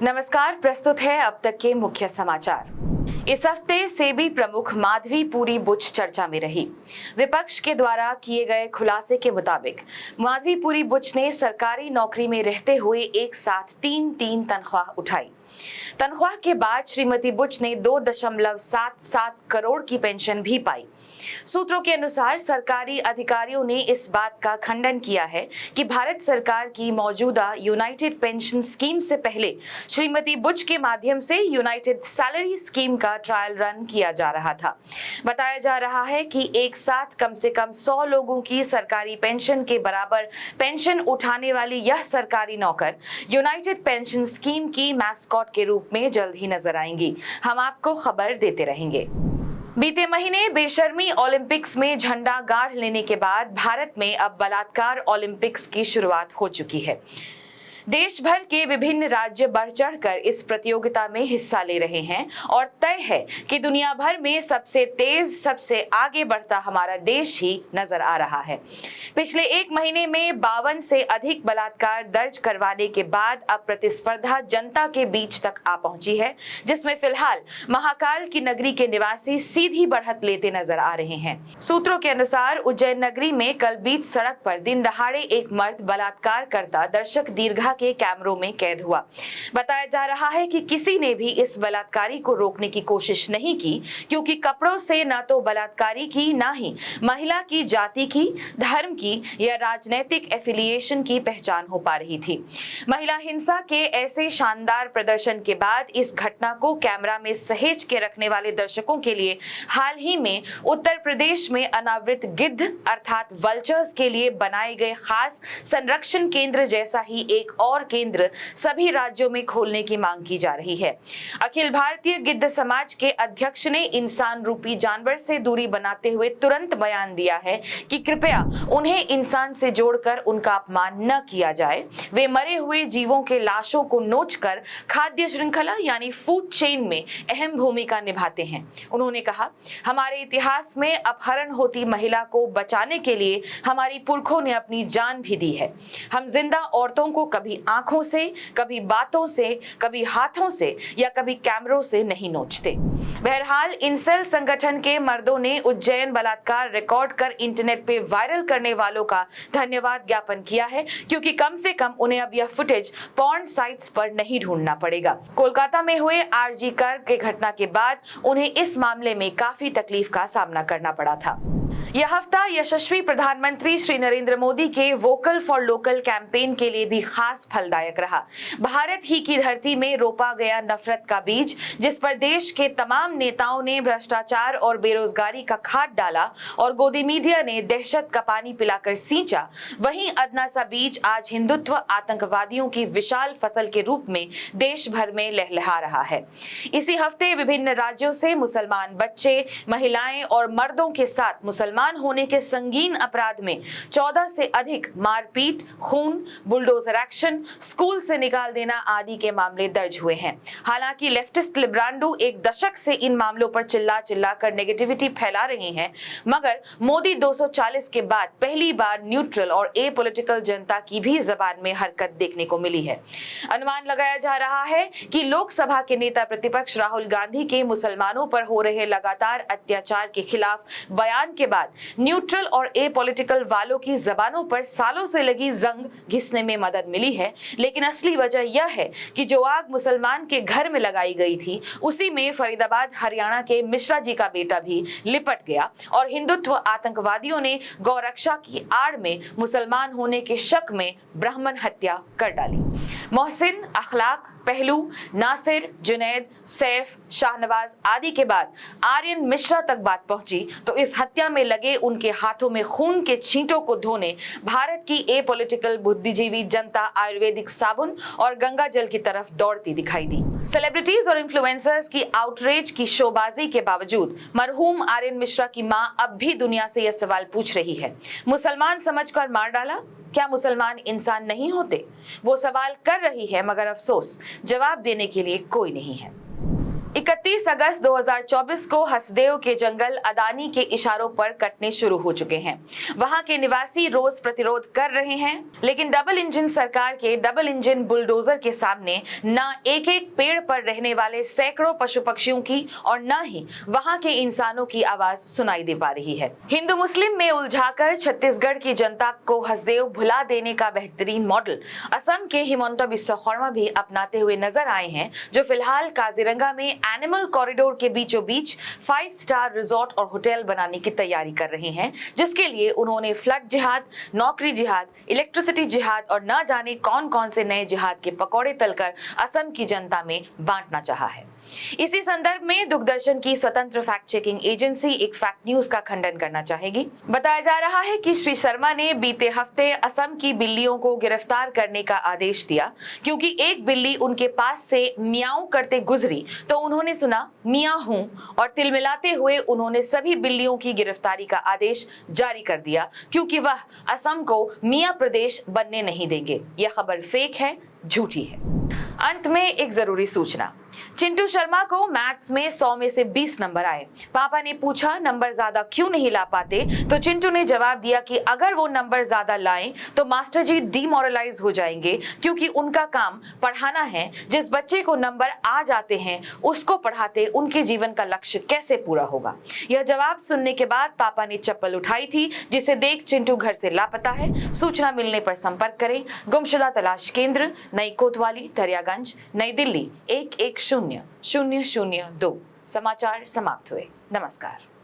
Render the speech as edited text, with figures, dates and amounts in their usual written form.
नमस्कार, प्रस्तुत है अब तक के मुख्य समाचार। इस हफ्ते सेबी प्रमुख माधवी पुरी बुच चर्चा में रही। विपक्ष के द्वारा किए गए खुलासे के मुताबिक माधवी पुरी बुच ने सरकारी नौकरी में रहते हुए एक साथ तीन तनख्वाह उठाई। तनख्वाह के बाद श्रीमती बुच ने 2.77 करोड़ की पेंशन भी पाई। सूत्रों के अनुसार सरकारी अधिकारियों ने इस बात का खंडन किया है कि भारत सरकार की मौजूदा यूनाइटेड पेंशन स्कीम से पहले श्रीमती बुच के माध्यम से यूनाइटेड सैलरी स्कीम का ट्रायल रन किया जा रहा था। बताया जा रहा है कि एक साथ कम से कम 100 लोगों की सरकारी पेंशन के बराबर पेंशन उठाने वाली यह सरकारी नौकर यूनाइटेड पेंशन स्कीम की मैस्कॉट के रूप में जल्द ही नजर आएंगी। हम आपको खबर देते रहेंगे। बीते महीने बेशर्मी ओलंपिक्स में झंडा गाड़ लेने के बाद भारत में अब बलात्कार ओलंपिक्स की शुरुआत हो चुकी है। देश भर के विभिन्न राज्य बढ़ चढ़कर इस प्रतियोगिता में हिस्सा ले रहे हैं और तय है कि दुनिया भर में सबसे तेज, सबसे आगे बढ़ता हमारा देश ही नजर आ रहा है। पिछले एक महीने में 52 से अधिक बलात्कार दर्ज करवाने के बाद अब प्रतिस्पर्धा जनता के बीच तक आ पहुंची है, जिसमें फिलहाल महाकाल की नगरी के निवासी सीधी बढ़त लेते नजर आ रहे हैं। सूत्रों के अनुसार उज्जैन नगरी में कल बीच सड़क पर दिन दहाड़े एक मर्द बलात्कार करता दर्शक दीर्घा के कैमरों में कैद हुआ। बताया जा रहा है कि किसी ने भी इस बलात्कारी को रोकने की कोशिश नहीं की, क्योंकि कपड़ों से न तो बलात्कारी की, न ही महिला की जाति की, धर्म की या राजनीतिक एफिलिएशन की पहचान हो पा रही थी। महिला हिंसा के ऐसे शानदार प्रदर्शन के बाद इस घटना को कैमरा में सहेज के रखने वाले दर्शकों के लिए हाल ही में उत्तर प्रदेश में अनावृत गिद्ध अर्थात वल्चर्स के लिए बनाए गए खास संरक्षण केंद्र जैसा ही एक और केंद्र सभी राज्यों में खोलने की मांग की जा रही है। अखिल भारतीय गिद्ध समाज के अध्यक्ष ने इंसान रूपी जानवर से दूरी बनाते हुए तुरंत बयान दिया है कि कृपया उन्हें इंसान से जोड़कर उनका अपमान न किया जाए। वे मरे हुए जीवों के लाशों को नोचकर खाद्य श्रृंखला यानी फूड चेन में अहम भूमिका निभाते हैं। उन्होंने कहा, हमारे इतिहास में अपहरण होती महिला को बचाने के लिए हमारी पुरखों ने अपनी जान भी दी है। हम जिंदा औरतों को कभी आंखों से, कभी बातों से, कभी हाथों से या कभी कैमरों से नहीं नोचते। बहरहाल इंसेल संगठन के मर्दों ने उज्जैन बलात्कार रिकॉर्ड कर इंटरनेट पे वायरल करने वालों का धन्यवाद ज्ञापन किया है, क्योंकि कम से कम उन्हें अब यह फुटेज पॉर्न साइट्स पर नहीं ढूंढना पड़ेगा। कोलकाता में हुए आरजी कर के घटना के बाद उन्हें इस मामले में काफी तकलीफ का सामना करना पड़ा था। यह हफ्ता यशस्वी प्रधानमंत्री श्री नरेंद्र मोदी के वोकल फॉर लोकल कैंपेन के लिए भी खास फलदायक रहा। भारत ही की धरती में रोपा गया नफरत का बीज, जिस पर देश के तमाम नेताओं ने भ्रष्टाचार और बेरोजगारी का खाद डाला और गोदी मीडिया ने दहशत का पानी पिलाकर सींचा, वहीं अदना सा बीज आज हिंदुत्व आतंकवादियों की विशाल फसल के रूप में देश भर में लहलहा रहा है। इसी हफ्ते विभिन्न राज्यों से मुसलमान बच्चे, महिलाएं और मर्दों के साथ मुसलमान होने के संगीन अपराध में 14 से अधिक मारपीट, खून, बुलडोजर एक्शन, स्कूल से निकाल देना आदि के मामले दर्ज हुए हैं। हालांकि लेफ्टिस्ट लिब्रांडो एक दशक से इन मामलों पर चिल्ला कर नेगेटिविटी फैला रहे हैं, मगर मोदी 240 के बाद पहली बार न्यूट्रल और एपॉलिटिकल जनता की भी जबान में हरकत देखने को मिली है। अनुमान लगाया जा रहा है कि लोकसभा के नेता प्रतिपक्ष राहुल गांधी के मुसलमानों पर हो रहे लगातार अत्याचार के खिलाफ बयान के बाद न्यूट्रल और एपॉलिटिकल वालों की जबानों पर सालों से लगी जंग घिसने में मदद मिली है। लेकिन असली वजह यह है कि जो आग मुसलमान के घर में लगाई गई थी, उसी में फरीदाबाद हरियाणा के मिश्रा जी का बेटा भी लिपट गया और हिंदुत्व आतंकवादियों ने गौरक्षा की आड़ में मुसलमान होने के शक में ब्राह्मण हत्या कर डाली। मोहसिन, अखलाक, पहलू, नासिर, जुनैद, सैफ, शाहनवाज आदि के बाद आर्यन मिश्रा तक बात पहुंची तो इस हत्या में लगे उनके हाथों में खून के छींटों को धोने भारत की एपॉलिटिकल बुद्धिजीवी जनता आयुर्वेदिक साबुन और गंगा जल की तरफ दौड़ती दिखाई दी। सेलिब्रिटीज और इन्फ्लुएंसर्स की आउटरीच की शोबाजी के बावजूद मरहूम आर्यन मिश्रा की मां अब भी दुनिया से यह सवाल पूछ रही है, मुसलमान समझकर मार डाला? क्या मुसलमान इंसान नहीं होते? वो सवाल कर रही है, मगर अफसोस जवाब देने के लिए कोई नहीं है। 31 अगस्त 2024 को हसदेव के जंगल अदानी के इशारों पर कटने शुरू हो चुके हैं। वहां के निवासी रोज प्रतिरोध कर रहे हैं, लेकिन डबल इंजन सरकार के डबल इंजन बुलडोजर के सामने न एक एक पेड़ पर रहने वाले सैकड़ों पशु पक्षियों की और न ही वहां के इंसानों की आवाज सुनाई दे पा रही है। हिंदू मुस्लिम में उलझाकर छत्तीसगढ़ की जनता को हसदेव भुला देने का बेहतरीन मॉडल असम के हिमंता बिस्वा शर्मा भी अपनाते हुए नजर आए हैं, जो फिलहाल काजीरंगा में एनिमल कॉरिडोर के बीचों बीच 5 स्टार रिजॉर्ट और होटल बनाने की तैयारी कर रहे हैं, जिसके लिए उन्होंने फ्लड जिहाद, नौकरी जिहाद, इलेक्ट्रिसिटी जिहाद और न जाने कौन कौन से नए जिहाद के पकौड़े तलकर असम की जनता में बांटना चाहा है। इसी संदर्भ में दूरदर्शन की स्वतंत्र फैक्ट चेकिंग एजेंसी एक फैक्ट न्यूज का खंडन करना चाहेगी। बताया जा रहा है कि श्री शर्मा ने बीते हफ्ते असम की बिल्लियों को गिरफ्तार करने का आदेश दिया, क्योंकि एक बिल्ली उनके पास से मियाऊ करते गुजरी तो उन्होंने सुना मियां हूं और तिलमिलाते हुए उन्होंने सभी बिल्लियों की गिरफ्तारी का आदेश जारी कर दिया, क्योंकि वह असम को मियां प्रदेश बनने नहीं देंगे। यह खबर फेक है, झूठी है। अंत में एक जरूरी सूचना। चिंटू शर्मा को मैथ्स में 100 में से 20 नंबर आए। पापा ने पूछा नंबर ज्यादा क्यों नहीं ला पाते, तो चिंटू ने जवाब दिया कि अगर वो नंबर ज्यादा लाएं तो मास्टर जी डीमोरलाइज हो जाएंगे, क्योंकि उनका काम पढ़ाना है। जिस बच्चे को नंबर आ जाते हैं उसको पढ़ाते उनके जीवन का लक्ष्य कैसे पूरा होगा। यह जवाब सुनने के बाद पापा ने चप्पल उठाई थी, जिसे देख चिंटू घर से लापता है। सूचना मिलने पर संपर्क करें। गुमशुदा तलाश केंद्र, नई कोतवाली, दरियागंज, नई दिल्ली 1100002। समाचार समाप्त हुए। नमस्कार।